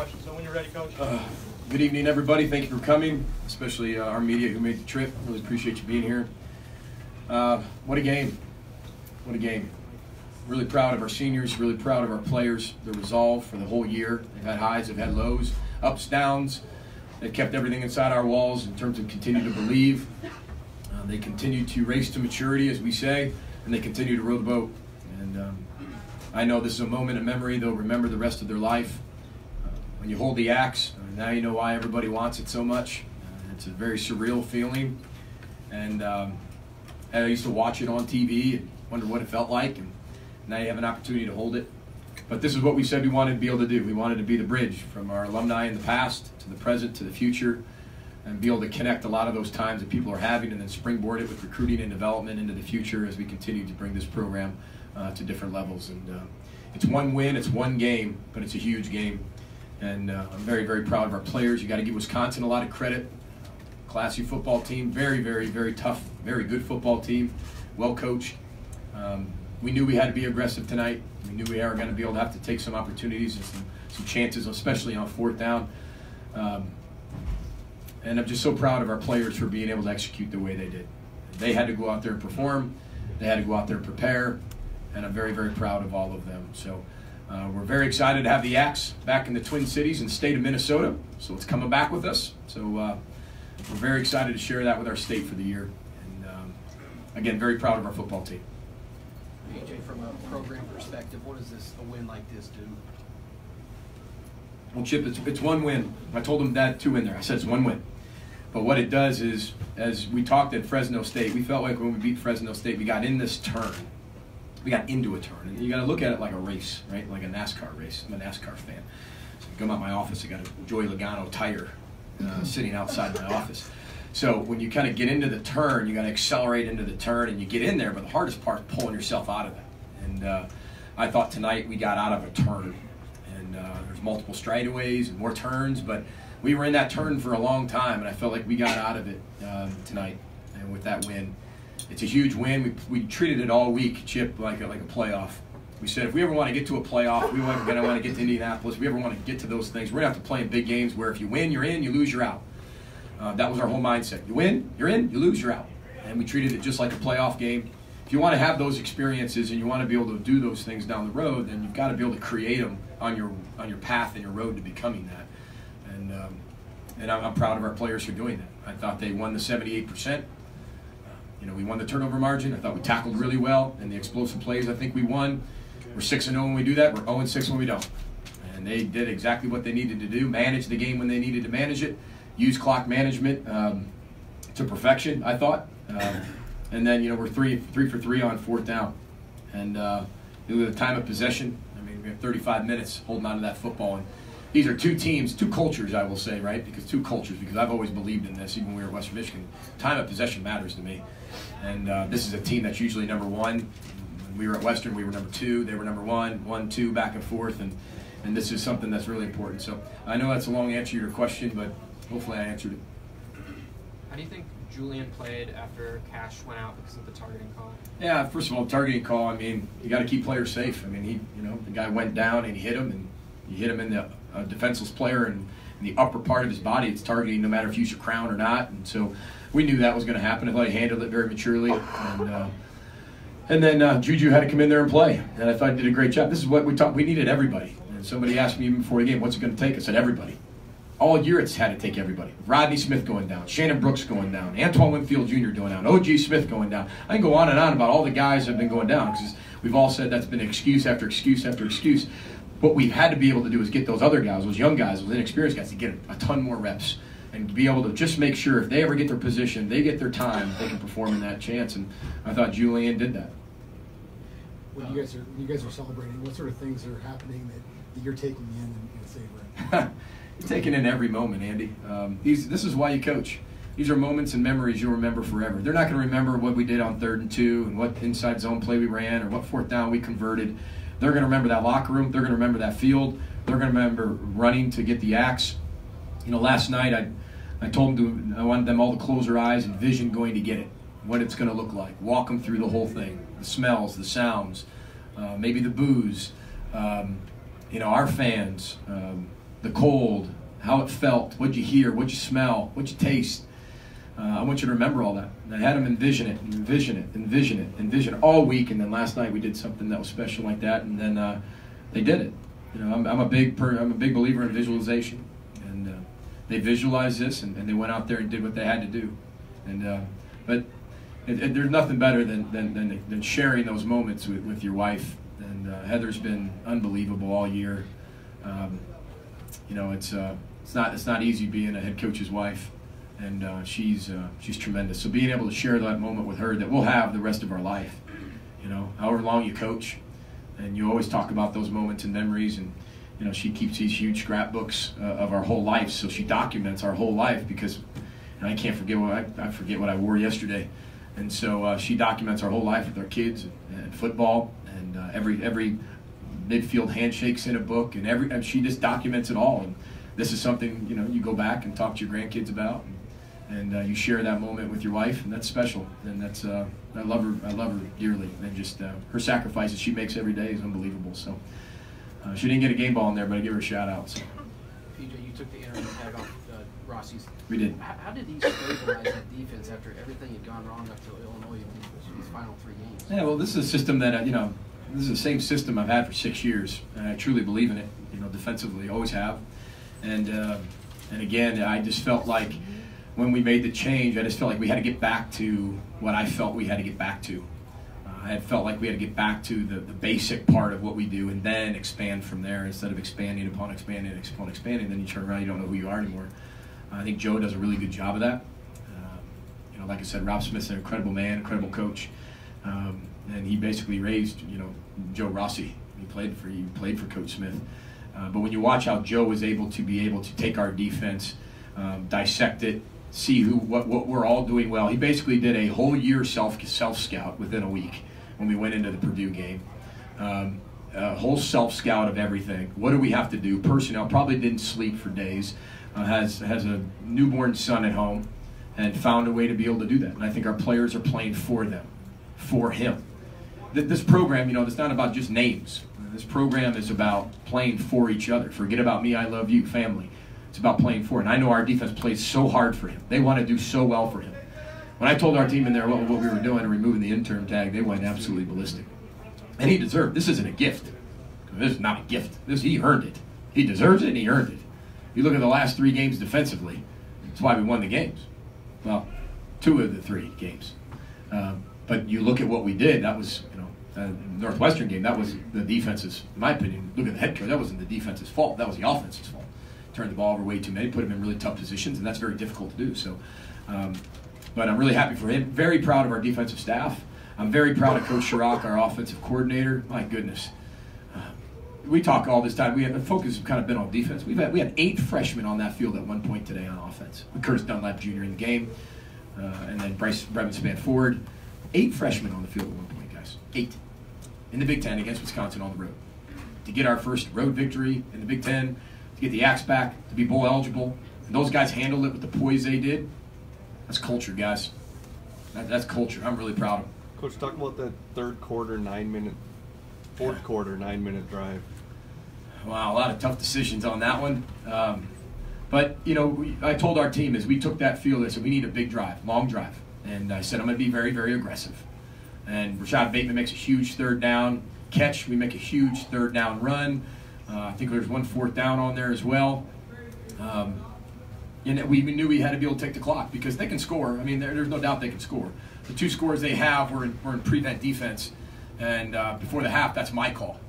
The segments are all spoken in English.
questions. So when you're ready, Coach. Good evening, everybody. Thank you for coming, especially our media who made the trip. Really appreciate you being here. What a game. What a game. Really proud of our seniors, really proud of our players, their resolve for the whole year. They've had highs, they've had lows, ups, downs. They've kept everything inside our walls in terms of continue to believe. They continue to race to maturity, as we say, and they continue to row the boat. And I know this is a moment of memory they'll remember the rest of their life. When you hold the axe, now you know why everybody wants it so much. It's a very surreal feeling. And I used to watch it on TV and wonder what it felt like. And now you have an opportunity to hold it. But this is what we said we wanted to be able to do. We wanted to be the bridge from our alumni in the past to the present to the future, and be able to connect a lot of those times that people are having and then springboard it with recruiting and development into the future as we continue to bring this program to different levels. And it's one win, it's one game, but it's a huge game. And I'm very, very proud of our players. You got to give Wisconsin a lot of credit. Classy football team, very, very, very tough, very good football team, well coached. We knew we had to be aggressive tonight. We knew we were going to be able to have to take some opportunities and some chances, especially on fourth down. And I'm just so proud of our players for being able to execute the way they did. They had to go out there and perform. They had to go out there and prepare. And I'm very, very proud of all of them. So we're very excited to have the Axe back in the Twin Cities in the state of Minnesota. So it's coming back with us. So we're very excited to share that with our state for the year. And again, very proud of our football team. AJ, from a program perspective, what does a win like this do? Well, Chip, it's one win. I told them that too in there. I said it's one win. But what it does is, as we talked at Fresno State, we felt like when we beat Fresno State, we got in this turn. We got into a turn. And you got to look at it like a race, right? Like a NASCAR race. I'm a NASCAR fan. So I come out my office, I got a Joey Logano tire sitting outside my office. So when you kind of get into the turn, you got to accelerate into the turn, and you get in there. But the hardest part is pulling yourself out of it. And I thought tonight we got out of a turn. And there's multiple straightaways and more turns, but we were in that turn for a long time, and I felt like we got out of it tonight. And with that win, it's a huge win. We treated it all week, Chip, like a playoff. We said if we ever want to get to a playoff, we want to get to Indianapolis, if we ever want to get to those things, we're going to have to play in big games where if you win, you're in, you lose, you're out. That was our whole mindset. You win, you're in, you lose, you're out. And we treated it just like a playoff game. If you want to have those experiences and you want to be able to do those things down the road, then you've got to be able to create them on your path and your road to becoming that. And I'm proud of our players for doing that. I thought they won the 78%. We won the turnover margin. I thought we tackled really well, and the explosive plays I think we won. We're 6-0 when we do that. We're 0-6 when we don't. And they did exactly what they needed to do, manage the game when they needed to manage it, use clock management to perfection, I thought. And then, we're three for three on fourth down. And the time of possession, we have 35 minutes holding on to that football. And these are two teams, two cultures, I will say, right? Because I've always believed in this, even when we were at Western Michigan. Time of possession matters to me. And this is a team that's usually number one. When we were at Western, we were number two. They were number 1, 1-2, back and forth. And this is something that's really important. So I know that's a long answer to your question, but hopefully I answered it. How do you think Julian played after Cash went out because of the targeting call? Yeah, first of all, targeting call, you got to keep players safe. The guy went down and he hit him, and you hit him in the defenseless player and in the upper part of his body. It's targeting no matter if you use your crown or not. And so we knew that was going to happen. I thought he handled it very maturely. And then Juju had to come in there and play. And I thought he did a great job. This is what we talked. We needed everybody. And somebody asked me even before the game, what's it going to take? I said, everybody. All year it's had to take everybody. Rodney Smith going down, Shannon Brooks going down, Antoine Winfield Jr. going down, O.G. Smith going down. I can go on and on about all the guys that have been going down because we've all said that's been excuse after excuse after excuse. What we've had to be able to do is get those other guys, those young guys, those inexperienced guys, to get a ton more reps and be able to just make sure if they ever get their position, they get their time, they can perform in that chance. And I thought Julian did that. When you guys are celebrating, what sort of things are happening that you're taking in and savoring? You're taking in every moment, Andy. This is why you coach. These are moments and memories you'll remember forever. They're not going to remember what we did on 3rd and 2 and what inside zone play we ran or what fourth down we converted. They're going to remember that locker room. They're going to remember that field. They're going to remember running to get the axe. Last night I told them I wanted them all to close their eyes and vision going to get it, what it's going to look like. Walk them through the whole thing, the smells, the sounds, maybe the booze, our fans, the cold, how it felt, what'd you hear, what'd you smell, what'd you taste. I want you to remember all that. And I had them envision it all week. And then last night we did something that was special like that, and then they did it. You know, I'm a big believer in visualization, and they visualized this, and they went out there and did what they had to do. And but there's nothing better than sharing those moments with your wife. And Heather's been unbelievable all year. You know, it's not easy being a head coach's wife. And she's tremendous. So being able to share that moment with her that we'll have the rest of our life, you know, however long you coach, and you always talk about those moments and memories. And you know, she keeps these huge scrapbooks of our whole life, so she documents our whole life because I can't forget I forget what I wore yesterday, and so she documents our whole life with our kids and football, and every midfield handshake's in a book, and she just documents it all. And this is something, you know, you go back and talk to your grandkids about. And you share that moment with your wife, and that's special. And that's I love her dearly, and just her sacrifices she makes every day is unbelievable. So she didn't get a game ball in there, but I give her a shout out. So. PJ, you took the interim tag off Rossi's. We did. How did he stabilize that defense after everything had gone wrong up to Illinois in these final 3 games? Yeah, well, this is a system that you know, this is the same system I've had for 6 years, and I truly believe in it. You know, defensively, always have. And again, I just felt like, when we made the change, I just felt like we had to get back to what I felt we had to get back to. I had felt like we had to get back to the basic part of what we do and then expand from there instead of expanding upon expanding upon expanding. Then you turn around, you don't know who you are anymore. I think Joe does a really good job of that. You know, like I said, Rob Smith's an incredible man, incredible coach, and he basically raised, you know, Joe Rossi. He played for Coach Smith. But when you watch how Joe was able to take our defense, dissect it, see what we're all doing well. He basically did a whole year self scout within a week when we went into the Purdue game. A whole self scout of everything. What do we have to do? Personnel, probably didn't sleep for days. Has a newborn son at home, and found a way to be able to do that. And I think our players are playing for them, for him. This program, you know, it's not about just names. This program is about playing for each other. Forget about me, I love you, family. It's about playing for it. And I know our defense plays so hard for him. They want to do so well for him. When I told our team in there what we were doing and removing the interim tag, they went absolutely ballistic. And he deserved it. This isn't a gift. This is not a gift. He earned it. He deserves it, and he earned it. You look at the last 3 games defensively, that's why we won the games. Well, 2 of the 3 games. But you look at what we did, that was, you know, Northwestern game, that was the defense's, in my opinion, look at the head coach, that wasn't the defense's fault, that was the offense's fault. Turned the ball over way too many, put him in really tough positions, and that's very difficult to do. So, but I'm really happy for him. Very proud of our defensive staff. I'm very proud of Coach Chirac, our offensive coordinator. My goodness, we talk all this time. The focus has kind of been on defense. We had 8 freshmen on that field at one point today on offense. With Curtis Dunlap Jr. in the game, and then Bryce Brevin forward. 8 freshmen on the field at one point, guys. 8 in the Big Ten against Wisconsin on the road to get our first road victory in the Big Ten. To get the Axe back, to be bowl eligible, and those guys handled it with the poise they did. That's culture, guys. That's culture. I'm really proud of them. Coach, talk about that fourth quarter 9-minute drive. Wow, a lot of tough decisions on that one. But you know, I told our team as we took that field, I said we need a big drive, long drive, and I said I'm going to be very, very aggressive. And Rashad Bateman makes a huge 3rd down catch. We make a huge 3rd down run. I think there's 1 4th down on there as well. And we knew we had to be able to take the clock because they can score. I mean, there's no doubt they can score. The 2 scores they have were in prevent defense. And before the half, that's my call.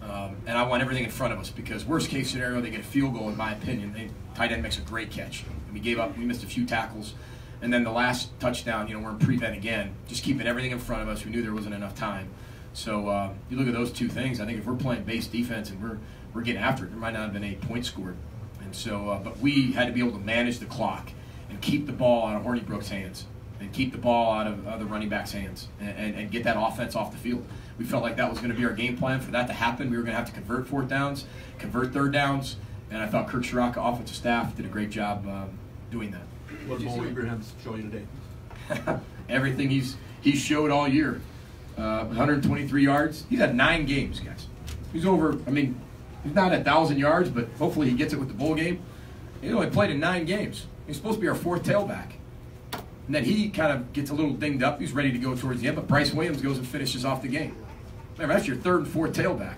And I want everything in front of us because worst case scenario, they get a field goal, in my opinion. Tight end makes a great catch. And we missed a few tackles. And then the last touchdown, you know, we're in prevent again. Just keeping everything in front of us. We knew there wasn't enough time. So you look at those 2 things, I think if we're playing base defense and we're getting after it, there might not have been 8 points scored. And so, but we had to be able to manage the clock and keep the ball out of Hornibrook's hands and keep the ball out of the running back's hands and get that offense off the field. We felt like that was going to be our game plan. For that to happen, we were going to have to convert 4th downs, convert 3rd downs, and I thought Kirk Chirac, offensive staff, did a great job doing that. What did Mo Abraham's show you today? Everything he's showed all year. 123 yards. He's had 9 games, guys. He's over He's not at 1,000 yards, but hopefully he gets it with the bowl game. He only played in 9 games. He's supposed to be our 4th tailback. And then he kind of gets a little dinged up. He's ready to go towards the end, but Bryce Williams goes and finishes off the game. Remember, that's your 3rd and 4th tailback.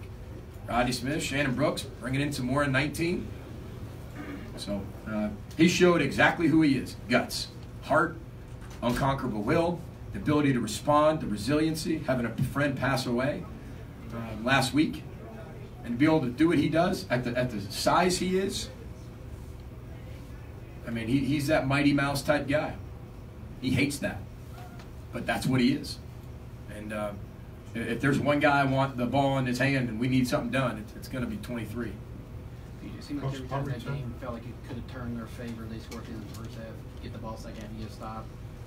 Rodney Smith, Shannon Brooks, bringing in some more in 19. So he showed exactly who he is. Guts, heart, unconquerable will, the ability to respond, the resiliency, having a friend pass away last week, and to be able to do what he does at the size he is. I mean, he's that Mighty Mouse type guy. He hates that, but that's what he is. And if there's one guy I want the ball in his hand and we need something done, it's going to be 23. It seemed like every time that game felt like it could have turned their favor. They scored in the first half, get the ball second half, you get a stop.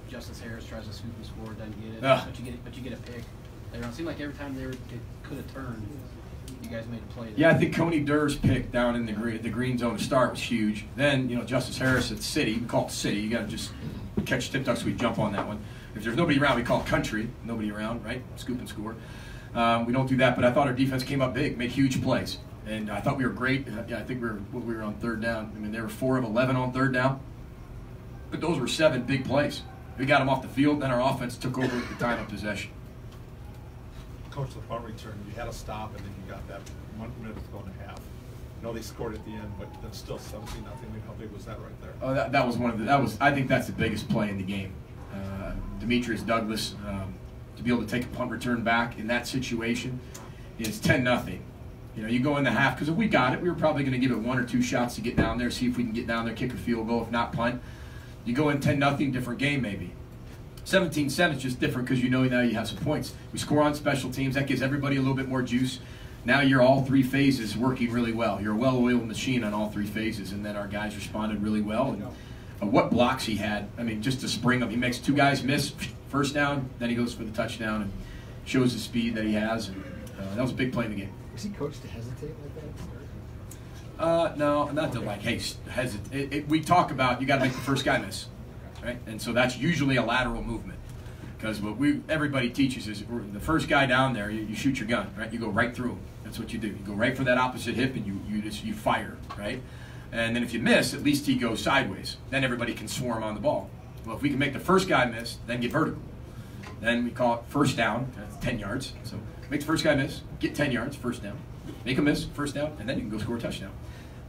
Justice Harris tries to scoop and score, doesn't get it, but you get a pick. It seemed like every time it could have turned, you guys made a play. Yeah, I think Coney Durr's pick down in the green zone to start was huge. Then, Justice Harris at City, we call it City. You got to just catch tip ducks, we jump on that one. If there's nobody around, we call it country. Nobody around, right? Scoop and score. We don't do that, but I thought our defense came up big, made huge plays. And I thought we were great. I think we were on 3rd down. I mean, they were 4 of 11 on 3rd down. But those were 7 big plays. We got them off the field, then our offense took over at the time of possession. Coach, the punt return, you had a stop, and then you got that 1 minute to go and a half. I know they scored at the end, but that's still 17-0. How big was that right there? Oh, that was one of the. I think that's the biggest play in the game. Demetrius Douglas to be able to take a punt return back in that situation is 10-0. You go in the half, because if we got it, we were probably going to give it 1 or 2 shots to get down there, see if we can get down there, kick a field goal, if not punt. You go in 10-0, different game maybe. 17-7 is just different because now you have some points. We score on special teams. That gives everybody a little bit more juice. Now you're all 3 phases working really well. You're a well-oiled machine on all 3 phases, and then our guys responded really well. And what blocks he had, I mean, just to spring them. He makes 2 guys miss, first down, then he goes for the touchdown and shows the speed that he has. And that was a big play in the game. Was he coached to hesitate like that? No, not to hesitate. We talk about you got to make the first guy miss, right? And so that's usually a lateral movement, because what everybody teaches is the first guy down there, you shoot your gun, right? You go right through him. That's what you do. You go right for that opposite hip and you fire, right? And then if you miss, at least he goes sideways. Then everybody can swarm on the ball. Well, if we can make the first guy miss, then get vertical. Then we call it first down. That's 10 yards. So make the first guy miss, get 10 yards, first down. Make him miss, first down, and then you can go score a touchdown.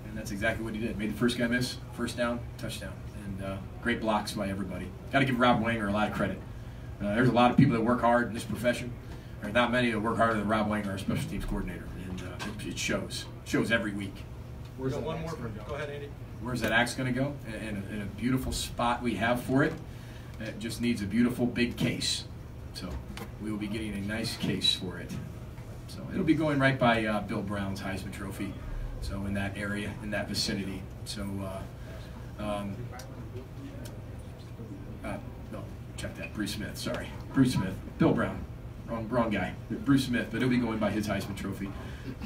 And that's exactly what he did. Made the first guy miss, first down, touchdown. And great blocks by everybody. Got to give Rob Wanger a lot of credit. There's a lot of people that work hard in this profession. There's not many that work harder than Rob Wanger, our special teams coordinator. And it shows. Shows every week. Where's one more? Go ahead, Andy. Where's that axe going to go? In a beautiful spot we have for it. It just needs a beautiful big case. So we will be getting a nice case for it. So it'll be going right by Bill Brown's Heisman Trophy. So in that area, in that vicinity. So no, check that. Bruce Smith. Sorry, Bruce Smith. Bill Brown. Wrong guy. Bruce Smith. But it'll be going by his Heisman Trophy.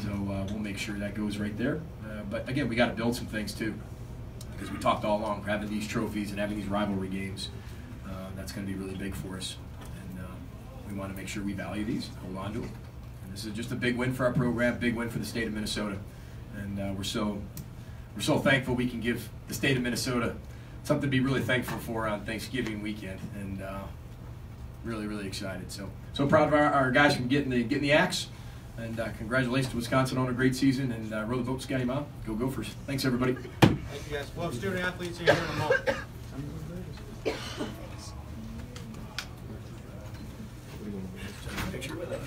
So we'll make sure that goes right there. But again, we got to build some things too, because we talked all along having these trophies and having these rivalry games. That's going to be really big for us, and we want to make sure we value these, hold on to them. And this is just a big win for our program, big win for the state of Minnesota, and we're so thankful we can give the state of Minnesota something to be really thankful for on Thanksgiving weekend, and really excited. So proud of our guys from getting the axe. And congratulations to Wisconsin on a great season. And row the boat, Scotty Mom. Go Gophers. Thanks, everybody. Thank you, guys. We'll have student athletes here in a moment. Picture with it.